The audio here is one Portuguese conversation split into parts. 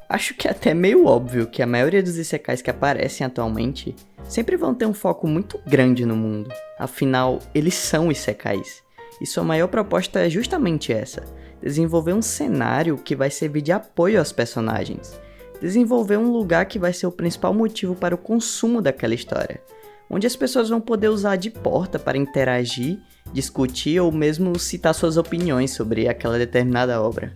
Acho que é até meio óbvio que a maioria dos isekais que aparecem atualmente sempre vão ter um foco muito grande no mundo. Afinal, eles são isekais. E sua maior proposta é justamente essa: desenvolver um cenário que vai servir de apoio aos personagens. Desenvolver um lugar que vai ser o principal motivo para o consumo daquela história, onde as pessoas vão poder usar de porta para interagir, discutir ou mesmo citar suas opiniões sobre aquela determinada obra.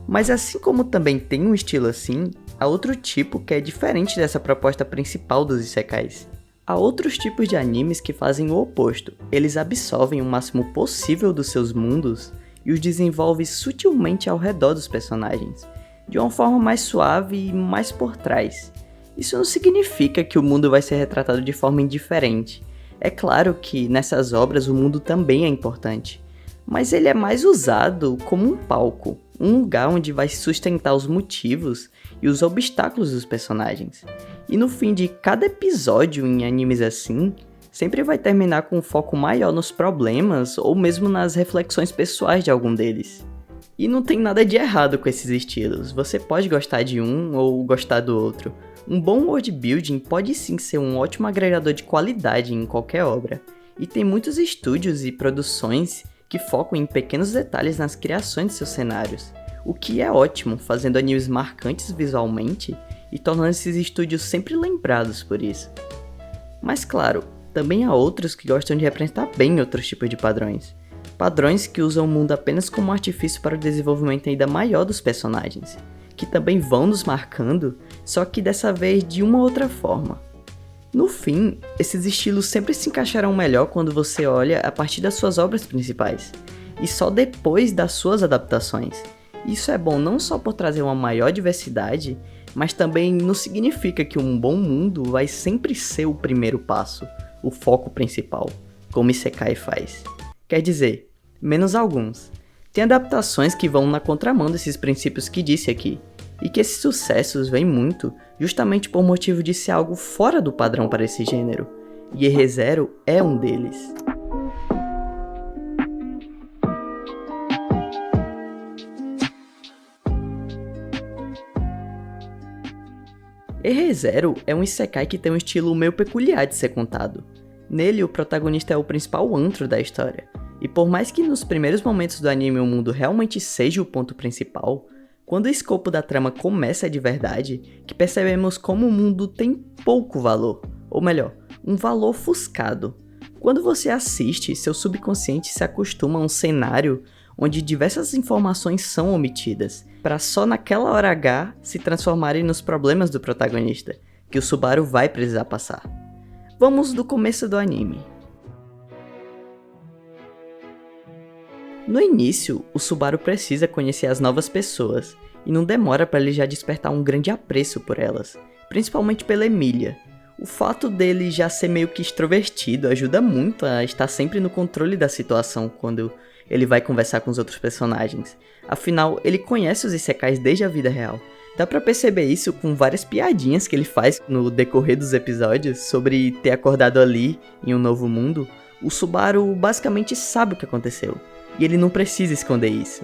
Mas assim como também tem um estilo assim, há outro tipo que é diferente dessa proposta principal dos isekais. Há outros tipos de animes que fazem o oposto. Eles absorvem o máximo possível dos seus mundos e os desenvolvem sutilmente ao redor dos personagens, de uma forma mais suave e mais por trás. Isso não significa que o mundo vai ser retratado de forma indiferente. É claro que nessas obras o mundo também é importante, mas ele é mais usado como um palco, um lugar onde vai sustentar os motivos e os obstáculos dos personagens. E no fim de cada episódio em animes assim, sempre vai terminar com um foco maior nos problemas ou mesmo nas reflexões pessoais de algum deles. E não tem nada de errado com esses estilos, você pode gostar de um ou gostar do outro. Um bom world building pode sim ser um ótimo agregador de qualidade em qualquer obra, e tem muitos estúdios e produções que focam em pequenos detalhes nas criações de seus cenários, o que é ótimo, fazendo animes marcantes visualmente e tornando esses estúdios sempre lembrados por isso. Mas claro, também há outros que gostam de representar bem outros tipos de padrões. Padrões que usam o mundo apenas como artifício para o desenvolvimento ainda maior dos personagens, que também vão nos marcando, só que dessa vez de uma outra forma. No fim, esses estilos sempre se encaixarão melhor quando você olha a partir das suas obras principais, e só depois das suas adaptações. Isso é bom não só por trazer uma maior diversidade, mas também não significa que um bom mundo vai sempre ser o primeiro passo, o foco principal, como Isekai faz. Quer dizer, menos alguns. Tem adaptações que vão na contramão desses princípios que disse aqui, e que esses sucessos vêm muito justamente por motivo de ser algo fora do padrão para esse gênero, e Re:Zero é um deles. Re:Zero é um isekai que tem um estilo meio peculiar de ser contado. Nele, o protagonista é o principal antro da história, e por mais que nos primeiros momentos do anime o mundo realmente seja o ponto principal, quando o escopo da trama começa de verdade, que percebemos como o mundo tem pouco valor, ou melhor, um valor ofuscado. Quando você assiste, seu subconsciente se acostuma a um cenário onde diversas informações são omitidas, para só naquela hora H se transformarem nos problemas do protagonista, que o Subaru vai precisar passar. Vamos do começo do anime. No início, o Subaru precisa conhecer as novas pessoas, e não demora para ele já despertar um grande apreço por elas, principalmente pela Emilia. O fato dele já ser meio que extrovertido ajuda muito a estar sempre no controle da situação quando ele vai conversar com os outros personagens. Afinal, ele conhece os isekais desde a vida real. Dá pra perceber isso com várias piadinhas que ele faz no decorrer dos episódios sobre ter acordado ali, em um novo mundo. O Subaru basicamente sabe o que aconteceu. E ele não precisa esconder isso.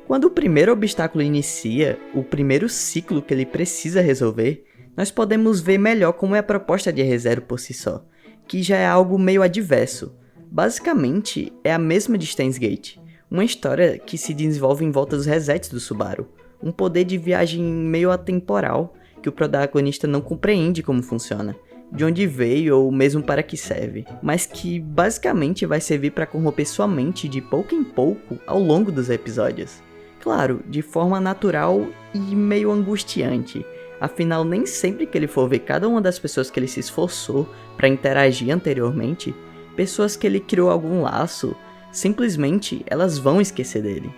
Quando o primeiro obstáculo inicia, o primeiro ciclo que ele precisa resolver, nós podemos ver melhor como é a proposta de Re:Zero por si só, que já é algo meio adverso. Basicamente, é a mesma de Steins Gate, uma história que se desenvolve em volta dos resets do Subaru, um poder de viagem meio atemporal que o protagonista não compreende como funciona, de onde veio ou mesmo para que serve, mas que basicamente vai servir para corromper sua mente de pouco em pouco ao longo dos episódios. Claro, de forma natural e meio angustiante, afinal nem sempre que ele for ver cada uma das pessoas que ele se esforçou para interagir anteriormente, pessoas que ele criou algum laço, simplesmente elas vão esquecer dele.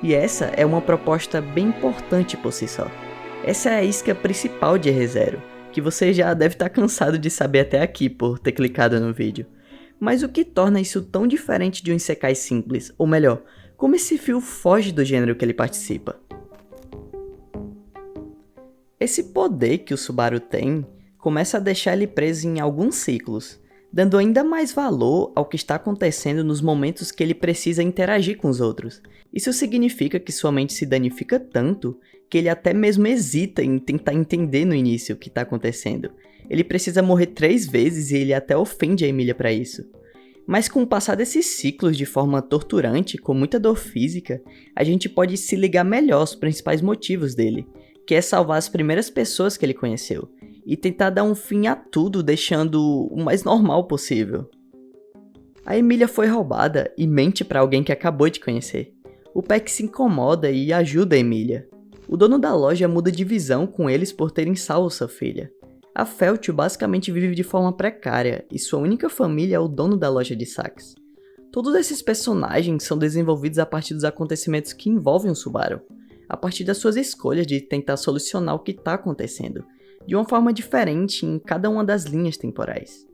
E essa é uma proposta bem importante por si só. Essa é a isca principal de Re:Zero, que você já deve estar cansado de saber até aqui por ter clicado no vídeo. Mas o que torna isso tão diferente de um isekai simples, ou melhor, como esse fio foge do gênero que ele participa? Esse poder que o Subaru tem começa a deixar ele preso em alguns ciclos. dando ainda mais valor ao que está acontecendo nos momentos que ele precisa interagir com os outros. Isso significa que sua mente se danifica tanto que ele até mesmo hesita em tentar entender no início o que está acontecendo. Ele precisa morrer 3 vezes e ele até ofende a Emilia para isso. Mas com o passar desses ciclos de forma torturante, com muita dor física, a gente pode se ligar melhor aos principais motivos dele, que é salvar as primeiras pessoas que ele conheceu, e tentar dar um fim a tudo deixando o mais normal possível. A Emilia foi roubada e mente para alguém que acabou de conhecer. O Peck se incomoda e ajuda a Emilia. O dono da loja muda de visão com eles por terem salvo sua filha. A Feltio basicamente vive de forma precária e sua única família é o dono da loja de saques. Todos esses personagens são desenvolvidos a partir dos acontecimentos que envolvem o Subaru, a partir das suas escolhas de tentar solucionar o que está acontecendo, de uma forma diferente em cada uma das linhas temporais.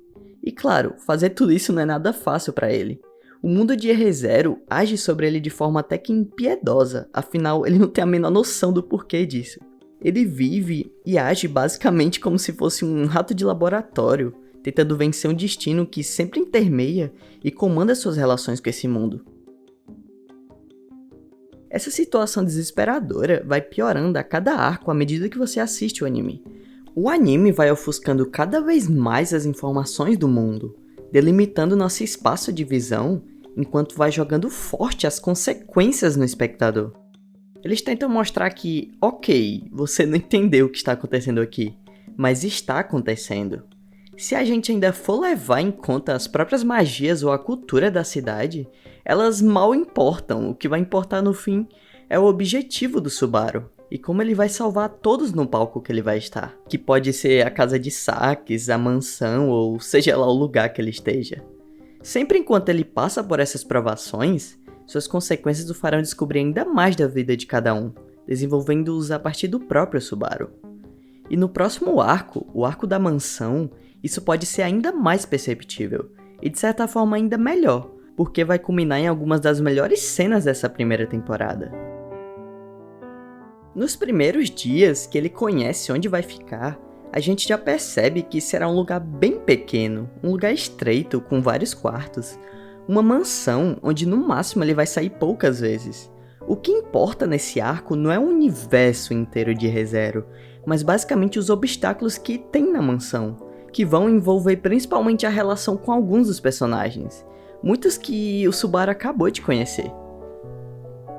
E claro, fazer tudo isso não é nada fácil para ele. O mundo de ReZero age sobre ele de forma até que impiedosa, afinal ele não tem a menor noção do porquê disso. Ele vive e age basicamente como se fosse um rato de laboratório, tentando vencer um destino que sempre intermeia e comanda suas relações com esse mundo. Essa situação desesperadora vai piorando a cada arco à medida que você assiste o anime. O anime vai ofuscando cada vez mais as informações do mundo, delimitando nosso espaço de visão, enquanto vai jogando forte as consequências no espectador. Eles tentam mostrar que, ok, você não entendeu o que está acontecendo aqui, mas está acontecendo. Se a gente ainda for levar em conta as próprias magias ou a cultura da cidade, elas mal importam. O que vai importar no fim é o objetivo do Subaru e como ele vai salvar todos no palco que ele vai estar, que pode ser a casa de saques, a mansão ou seja lá o lugar que ele esteja. Sempre enquanto ele passa por essas provações, suas consequências o farão descobrir ainda mais da vida de cada um, desenvolvendo-os a partir do próprio Subaru. E no próximo arco, o arco da mansão, isso pode ser ainda mais perceptível, e de certa forma ainda melhor, porque vai culminar em algumas das melhores cenas dessa primeira temporada. Nos primeiros dias que ele conhece onde vai ficar, a gente já percebe que será um lugar bem pequeno, um lugar estreito com vários quartos, uma mansão onde no máximo ele vai sair poucas vezes. O que importa nesse arco não é o universo inteiro de ReZero, mas basicamente os obstáculos que tem na mansão, que vão envolver principalmente a relação com alguns dos personagens, muitos que o Subaru acabou de conhecer.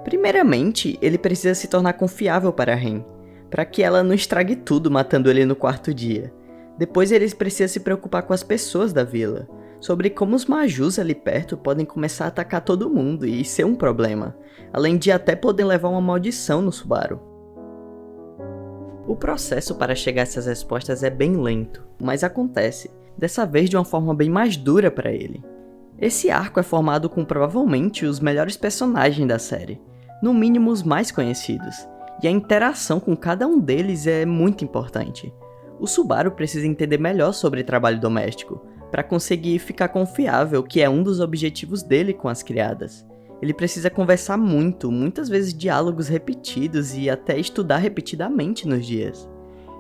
Primeiramente, ele precisa se tornar confiável para a Ren, para que ela não estrague tudo matando ele no 4º dia. Depois ele precisa se preocupar com as pessoas da vila, sobre como os Majus ali perto podem começar a atacar todo mundo e ser um problema, além de até poder levar uma maldição no Subaru. O processo para chegar a essas respostas é bem lento, mas acontece, dessa vez de uma forma bem mais dura para ele. Esse arco é formado com provavelmente os melhores personagens da série, no mínimo os mais conhecidos, e a interação com cada um deles é muito importante. O Subaru precisa entender melhor sobre trabalho doméstico, para conseguir ficar confiável, que é um dos objetivos dele com as criadas. Ele precisa conversar muito, muitas vezes diálogos repetidos e até estudar repetidamente nos dias.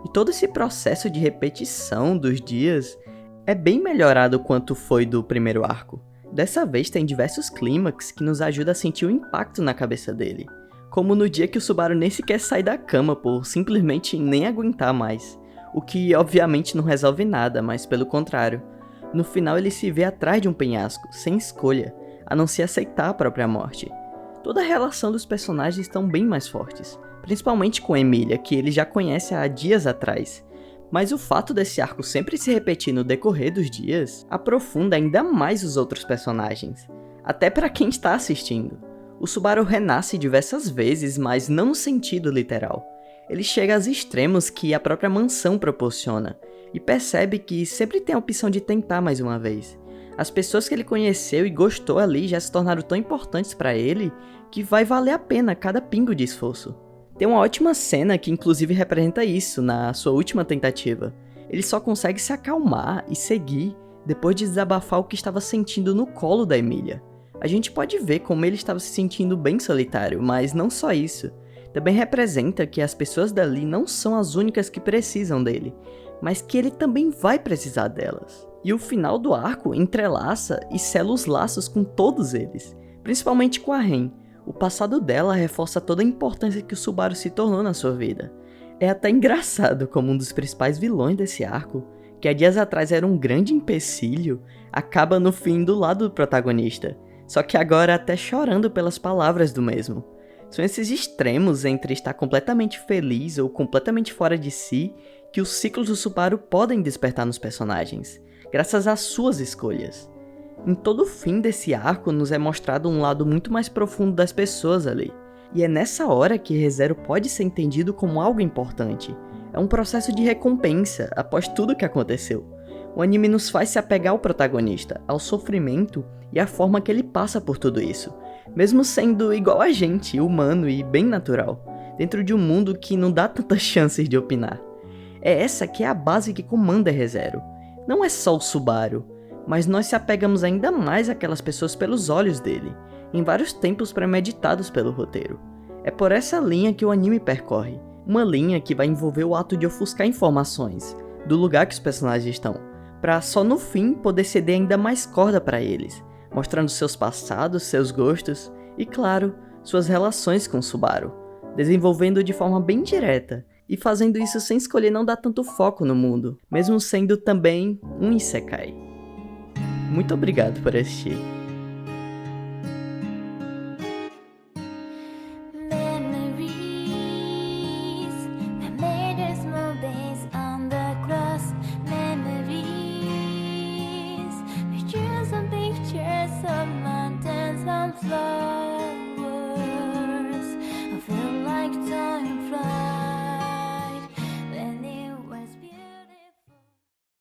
E todo esse processo de repetição dos dias é bem melhorado quanto foi do primeiro arco. Dessa vez tem diversos clímax que nos ajudam a sentir o impacto na cabeça dele, como no dia que o Subaru nem sequer sai da cama por simplesmente nem aguentar mais, o que obviamente não resolve nada, mas pelo contrário. No final ele se vê atrás de um penhasco, sem escolha, a não ser aceitar a própria morte. Toda a relação dos personagens estão bem mais fortes, principalmente com Emilia, que ele já conhece há dias atrás. Mas o fato desse arco sempre se repetir no decorrer dos dias, aprofunda ainda mais os outros personagens, até para quem está assistindo. O Subaru renasce diversas vezes, mas não no sentido literal. Ele chega aos extremos que a própria mansão proporciona, e percebe que sempre tem a opção de tentar mais uma vez. As pessoas que ele conheceu e gostou ali já se tornaram tão importantes para ele que vai valer a pena cada pingo de esforço. Tem uma ótima cena que inclusive representa isso na sua última tentativa. Ele só consegue se acalmar e seguir depois de desabafar o que estava sentindo no colo da Emilia. A gente pode ver como ele estava se sentindo bem solitário, mas não só isso. Também representa que as pessoas dali não são as únicas que precisam dele, mas que ele também vai precisar delas. E o final do arco entrelaça e sela os laços com todos eles, principalmente com a Ren. O passado dela reforça toda a importância que o Subaru se tornou na sua vida. É até engraçado como um dos principais vilões desse arco, que há dias atrás era um grande empecilho, acaba no fim do lado do protagonista, só que agora até chorando pelas palavras do mesmo. São esses extremos entre estar completamente feliz ou completamente fora de si que os ciclos do Subaru podem despertar nos personagens, graças às suas escolhas. Em todo o fim desse arco nos é mostrado um lado muito mais profundo das pessoas ali, e é nessa hora que ReZero pode ser entendido como algo importante. É um processo de recompensa após tudo que aconteceu. O anime nos faz se apegar ao protagonista, ao sofrimento e à forma que ele passa por tudo isso, mesmo sendo igual a gente, humano e bem natural, dentro de um mundo que não dá tantas chances de opinar. É essa que é a base que comanda ReZero. Não é só o Subaru, mas nós se apegamos ainda mais àquelas pessoas pelos olhos dele, em vários tempos premeditados pelo roteiro. É por essa linha que o anime percorre, uma linha que vai envolver o ato de ofuscar informações do lugar que os personagens estão, para só no fim poder ceder ainda mais corda para eles, mostrando seus passados, seus gostos e, claro, suas relações com o Subaru, desenvolvendo de forma bem direta e fazendo isso sem escolher não dar tanto foco no mundo, mesmo sendo também um Isekai. Muito obrigado por assistir. Pictures and pictures of mountains and flowers.